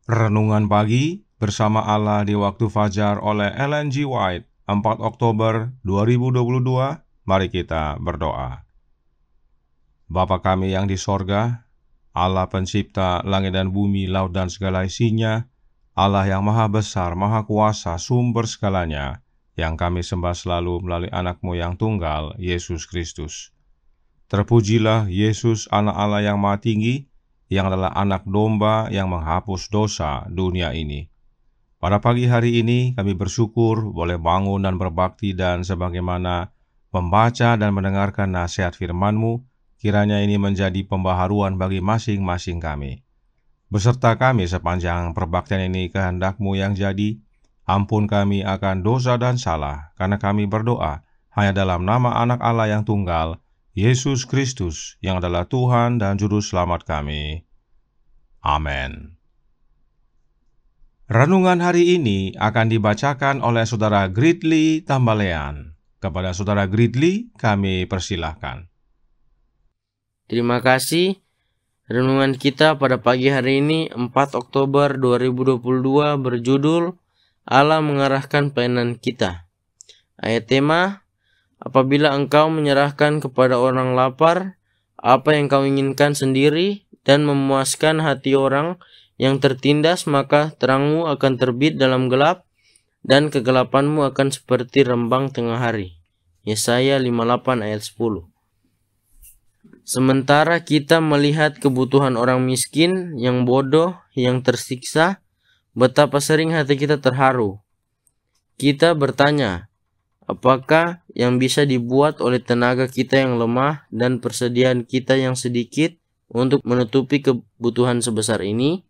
Renungan Pagi Bersama Allah di Waktu Fajar oleh Ellen G. White, 4 Oktober 2022. Mari kita berdoa. Bapa kami yang di sorga, Allah pencipta langit dan bumi, laut dan segala isinya, Allah yang maha besar, maha kuasa, sumber segalanya, yang kami sembah selalu melalui anak-Mu yang tunggal, Yesus Kristus. Terpujilah Yesus, anak Allah yang maha tinggi, yang adalah anak domba yang menghapus dosa dunia ini. Pada pagi hari ini kami bersyukur boleh bangun dan berbakti, dan sebagaimana membaca dan mendengarkan nasihat firman-Mu, kiranya ini menjadi pembaharuan bagi masing-masing kami. Beserta kami sepanjang perbaktian ini, kehendak-Mu yang jadi. Ampun kami akan dosa dan salah, karena kami berdoa hanya dalam nama anak Allah yang tunggal, Yesus Kristus, yang adalah Tuhan dan Juru Selamat kami. Amin. Renungan hari ini akan dibacakan oleh Saudara Gridley Tambalean. Kepada Saudara Gridley, kami persilahkan. Terima kasih. Renungan kita pada pagi hari ini 4 Oktober 2022 berjudul Allah mengarahkan pelayanan kita. Ayat tema, apabila engkau menyerahkan kepada orang lapar apa yang kau inginkan sendiri dan memuaskan hati orang yang tertindas, maka terangmu akan terbit dalam gelap dan kegelapanmu akan seperti rembang tengah hari. Yesaya 58 ayat 10. Sementara kita melihat kebutuhan orang miskin, yang bodoh, yang tersiksa, betapa sering hati kita terharu. Kita bertanya, apakah yang bisa dibuat oleh tenaga kita yang lemah dan persediaan kita yang sedikit untuk menutupi kebutuhan sebesar ini?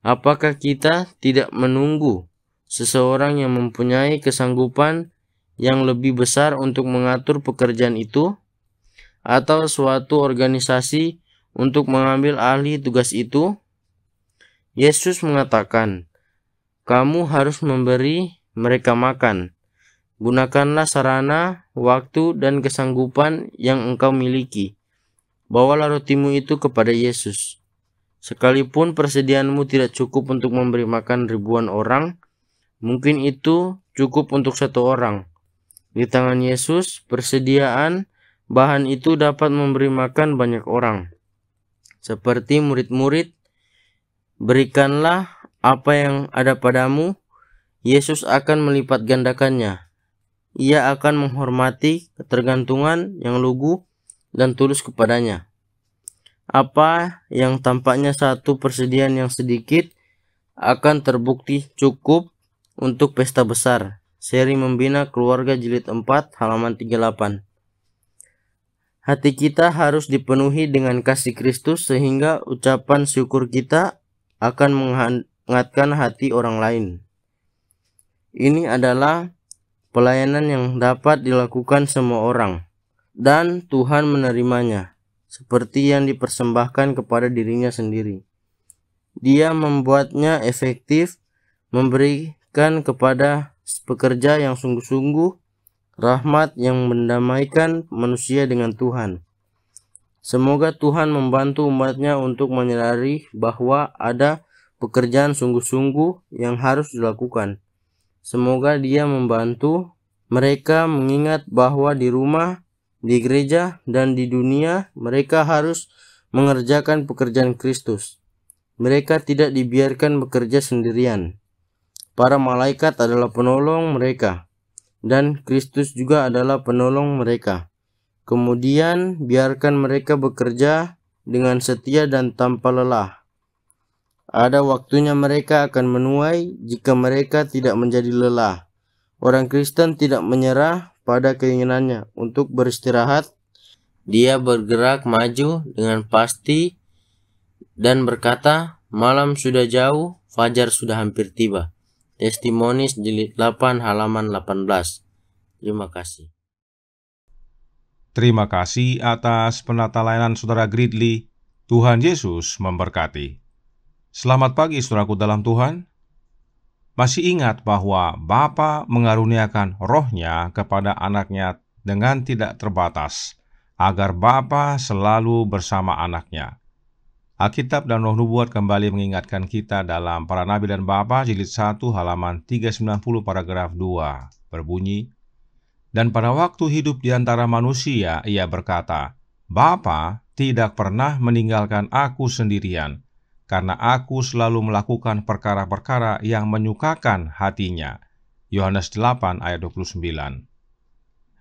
Apakah kita tidak menunggu seseorang yang mempunyai kesanggupan yang lebih besar untuk mengatur pekerjaan itu? Atau suatu organisasi untuk mengambil alih tugas itu? Yesus mengatakan, kamu harus memberi mereka makan. Gunakanlah sarana, waktu, dan kesanggupan yang engkau miliki. Bawalah rotimu itu kepada Yesus. Sekalipun persediaanmu tidak cukup untuk memberi makan ribuan orang, mungkin itu cukup untuk satu orang. Di tangan Yesus, persediaan bahan itu dapat memberi makan banyak orang. Seperti murid-murid, berikanlah apa yang ada padamu, Yesus akan melipat gandakannya. Ia akan menghormati ketergantungan yang lugu dan tulus kepadanya. Apa yang tampaknya satu persediaan yang sedikit akan terbukti cukup untuk pesta besar. Seri Membina Keluarga Jilid 4 halaman 38. Hati kita harus dipenuhi dengan kasih Kristus sehingga ucapan syukur kita akan menghangatkan hati orang lain. Ini adalah pelayanan yang dapat dilakukan semua orang, dan Tuhan menerimanya, seperti yang dipersembahkan kepada dirinya sendiri. Dia membuatnya efektif, memberikan kepada pekerja yang sungguh-sungguh rahmat yang mendamaikan manusia dengan Tuhan. Semoga Tuhan membantu umatnya untuk menyadari bahwa ada pekerjaan sungguh-sungguh yang harus dilakukan. Semoga Dia membantu mereka mengingat bahwa di rumah, di gereja, dan di dunia mereka harus mengerjakan pekerjaan Kristus. Mereka tidak dibiarkan bekerja sendirian. Para malaikat adalah penolong mereka, dan Kristus juga adalah penolong mereka. Kemudian biarkan mereka bekerja dengan setia dan tanpa lelah. Ada waktunya mereka akan menuai jika mereka tidak menjadi lelah. Orang Kristen tidak menyerah pada keinginannya untuk beristirahat. Dia bergerak maju dengan pasti dan berkata, malam sudah jauh, fajar sudah hampir tiba. Testimonis jilid 8 halaman 18. Terima kasih. Terima kasih atas penata layanan Saudara Gridley. Tuhan Yesus memberkati. Selamat pagi saudaraku dalam Tuhan. Masih ingat bahwa Bapa mengaruniakan rohnya kepada anaknya dengan tidak terbatas, agar Bapa selalu bersama anaknya. Alkitab dan Roh Nubuat kembali mengingatkan kita dalam Para Nabi dan Bapa jilid 1 halaman 390 paragraf 2 berbunyi, "Dan pada waktu hidup di antara manusia, ia berkata, Bapa tidak pernah meninggalkan aku sendirian, karena aku selalu melakukan perkara-perkara yang menyukakan hatinya." Yohanes 8 ayat 29.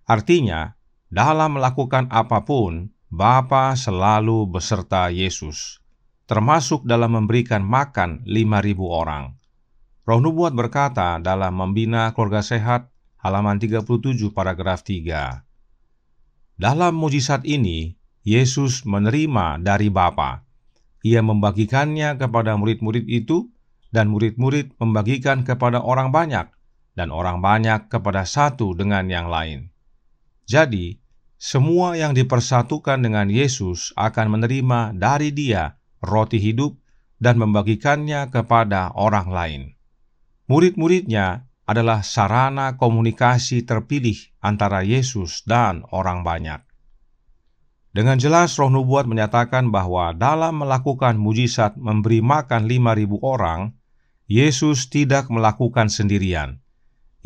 Artinya, dalam melakukan apapun, Bapa selalu beserta Yesus, termasuk dalam memberikan makan 5.000 orang. Roh Nubuat berkata dalam Membina Keluarga Sehat halaman 37 paragraf 3. Dalam mujizat ini, Yesus menerima dari Bapa. Ia membagikannya kepada murid-murid itu, dan murid-murid membagikan kepada orang banyak, dan orang banyak kepada satu dengan yang lain. Jadi, semua yang dipersatukan dengan Yesus akan menerima dari Dia roti hidup dan membagikannya kepada orang lain. Murid-muridnya adalah sarana komunikasi terpilih antara Yesus dan orang banyak. Dengan jelas Roh Nubuat menyatakan bahwa dalam melakukan mujizat memberi makan 5.000 orang, Yesus tidak melakukan sendirian.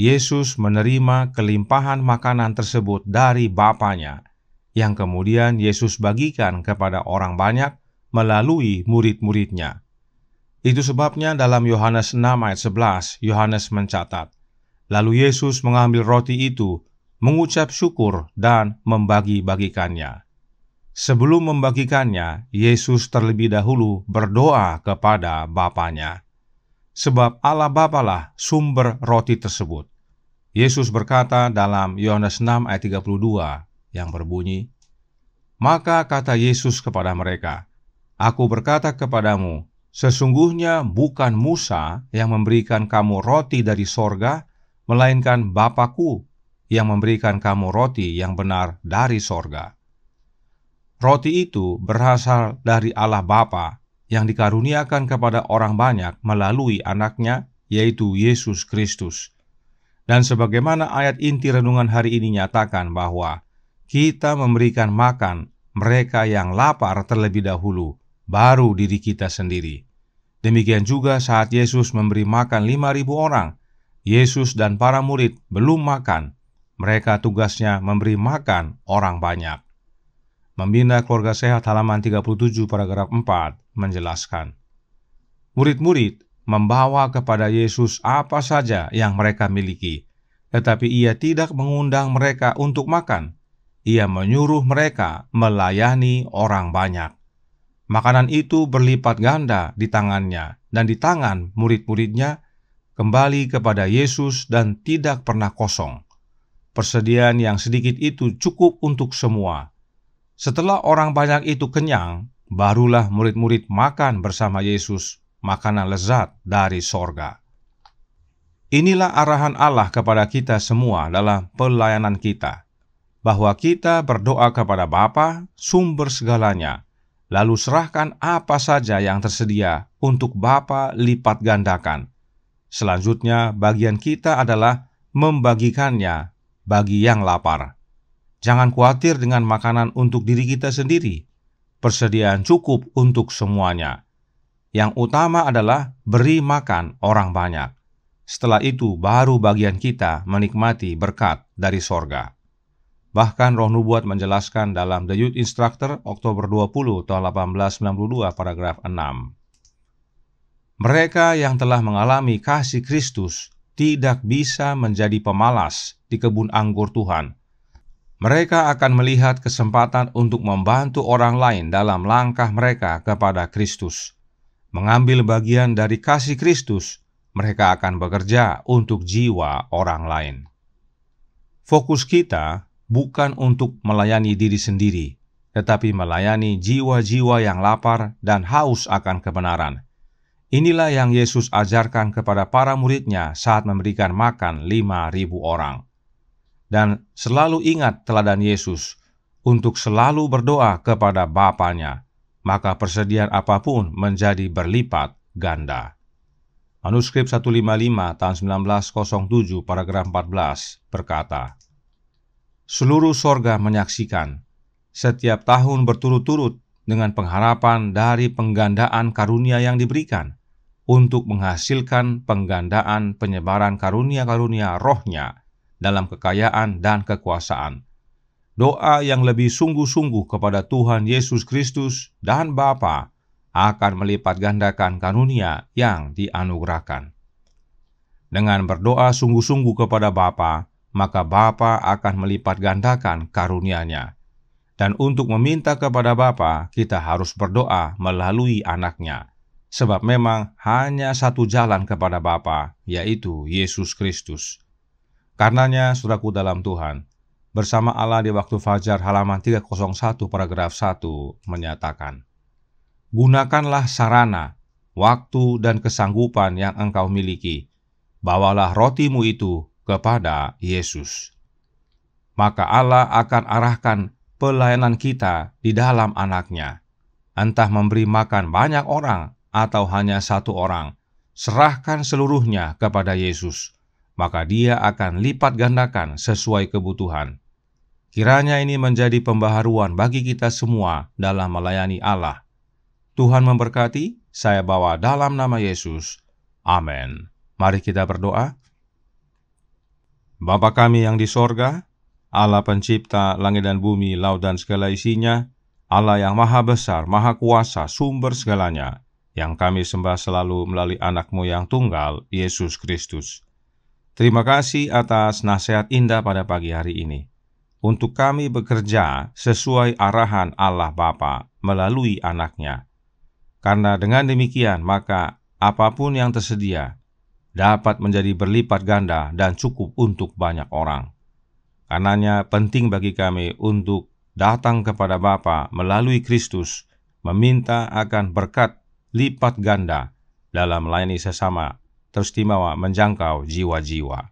Yesus menerima kelimpahan makanan tersebut dari Bapanya, yang kemudian Yesus bagikan kepada orang banyak melalui murid-muridnya. Itu sebabnya dalam Yohanes 6 ayat 11, Yohanes mencatat, "Lalu Yesus mengambil roti itu, mengucap syukur dan membagi-bagikannya." Sebelum membagikannya, Yesus terlebih dahulu berdoa kepada Bapanya. Sebab Allah Bapalah sumber roti tersebut. Yesus berkata dalam Yohanes 6 ayat 32 yang berbunyi, "Maka kata Yesus kepada mereka, Aku berkata kepadamu, sesungguhnya bukan Musa yang memberikan kamu roti dari sorga, melainkan Bapa-Ku yang memberikan kamu roti yang benar dari sorga." Roti itu berasal dari Allah Bapa yang dikaruniakan kepada orang banyak melalui anaknya, yaitu Yesus Kristus. Dan sebagaimana ayat inti renungan hari ini nyatakan bahwa kita memberikan makan mereka yang lapar terlebih dahulu, baru diri kita sendiri. Demikian juga saat Yesus memberi makan 5.000 orang, Yesus dan para murid belum makan. Mereka tugasnya memberi makan orang banyak. Membina Keluarga Sehat halaman 37 paragraf 4 menjelaskan, murid-murid membawa kepada Yesus apa saja yang mereka miliki, tetapi ia tidak mengundang mereka untuk makan. Ia menyuruh mereka melayani orang banyak. Makanan itu berlipat ganda di tangannya dan di tangan murid-muridnya, kembali kepada Yesus dan tidak pernah kosong. Persediaan yang sedikit itu cukup untuk semua. Setelah orang banyak itu kenyang, barulah murid-murid makan bersama Yesus makanan lezat dari sorga. Inilah arahan Allah kepada kita semua dalam pelayanan kita, bahwa kita berdoa kepada Bapa, sumber segalanya, lalu serahkan apa saja yang tersedia untuk Bapa lipat gandakan. Selanjutnya, bagian kita adalah membagikannya bagi yang lapar. Jangan khawatir dengan makanan untuk diri kita sendiri. Persediaan cukup untuk semuanya. Yang utama adalah beri makan orang banyak. Setelah itu, baru bagian kita menikmati berkat dari sorga. Bahkan Roh Nubuat menjelaskan dalam The Youth Instructor Oktober 20 tahun 1892 paragraf 6. Mereka yang telah mengalami kasih Kristus tidak bisa menjadi pemalas di kebun anggur Tuhan. Mereka akan melihat kesempatan untuk membantu orang lain dalam langkah mereka kepada Kristus. Mengambil bagian dari kasih Kristus, mereka akan bekerja untuk jiwa orang lain. Fokus kita bukan untuk melayani diri sendiri, tetapi melayani jiwa-jiwa yang lapar dan haus akan kebenaran. Inilah yang Yesus ajarkan kepada para murid-Nya saat memberikan makan 5.000 orang. Dan selalu ingat teladan Yesus untuk selalu berdoa kepada Bapa-Nya, maka persediaan apapun menjadi berlipat ganda. Manuskrip 155 tahun 1907 paragraf 14 berkata, seluruh sorga menyaksikan setiap tahun berturut-turut dengan pengharapan dari penggandaan karunia yang diberikan untuk menghasilkan penggandaan penyebaran karunia-karunia roh-Nya dalam kekayaan dan kekuasaan. Doa yang lebih sungguh-sungguh kepada Tuhan Yesus Kristus dan Bapa akan melipat gandakan karunia yang dianugerahkan. Dengan berdoa sungguh-sungguh kepada Bapa, maka Bapa akan melipat gandakan karunia-Nya. Dan untuk meminta kepada Bapa, kita harus berdoa melalui Anak-Nya. Sebab memang hanya satu jalan kepada Bapa, yaitu Yesus Kristus. Karenanya, saudaraku dalam Tuhan, bersama Allah di waktu fajar halaman 301 paragraf 1 menyatakan, gunakanlah sarana, waktu, dan kesanggupan yang engkau miliki. Bawalah rotimu itu kepada Yesus. Maka Allah akan arahkan pelayanan kita di dalam Anak-Nya. Entah memberi makan banyak orang atau hanya satu orang, serahkan seluruhnya kepada Yesus, maka Dia akan lipat gandakan sesuai kebutuhan. Kiranya ini menjadi pembaharuan bagi kita semua dalam melayani Allah. Tuhan memberkati, saya bawa dalam nama Yesus. Amin. Mari kita berdoa. Bapa kami yang di sorga, Allah pencipta langit dan bumi, laut dan segala isinya, Allah yang maha besar, maha kuasa, sumber segalanya, yang kami sembah selalu melalui Anak-Mu yang tunggal, Yesus Kristus. Terima kasih atas nasihat indah pada pagi hari ini. Untuk kami bekerja sesuai arahan Allah Bapa melalui Anak-Nya. Karena dengan demikian, maka apapun yang tersedia dapat menjadi berlipat ganda dan cukup untuk banyak orang. Karenanya penting bagi kami untuk datang kepada Bapa melalui Kristus, meminta akan berkat lipat ganda dalam melayani sesama, teristimewa menjangkau jiwa-jiwa.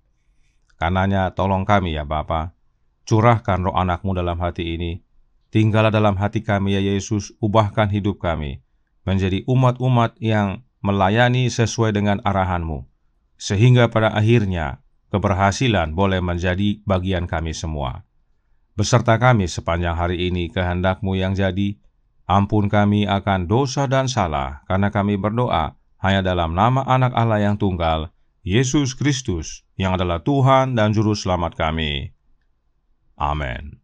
Karenanya tolong kami ya Bapa, curahkan roh Anak-Mu dalam hati ini, tinggallah dalam hati kami ya Yesus, ubahkan hidup kami, menjadi umat-umat yang melayani sesuai dengan arahan-Mu, sehingga pada akhirnya keberhasilan boleh menjadi bagian kami semua. Beserta kami sepanjang hari ini kehendak-Mu yang jadi. Ampun kami akan dosa dan salah, karena kami berdoa hanya dalam nama Anak Allah yang tunggal, Yesus Kristus, yang adalah Tuhan dan Juru Selamat kami. Amin.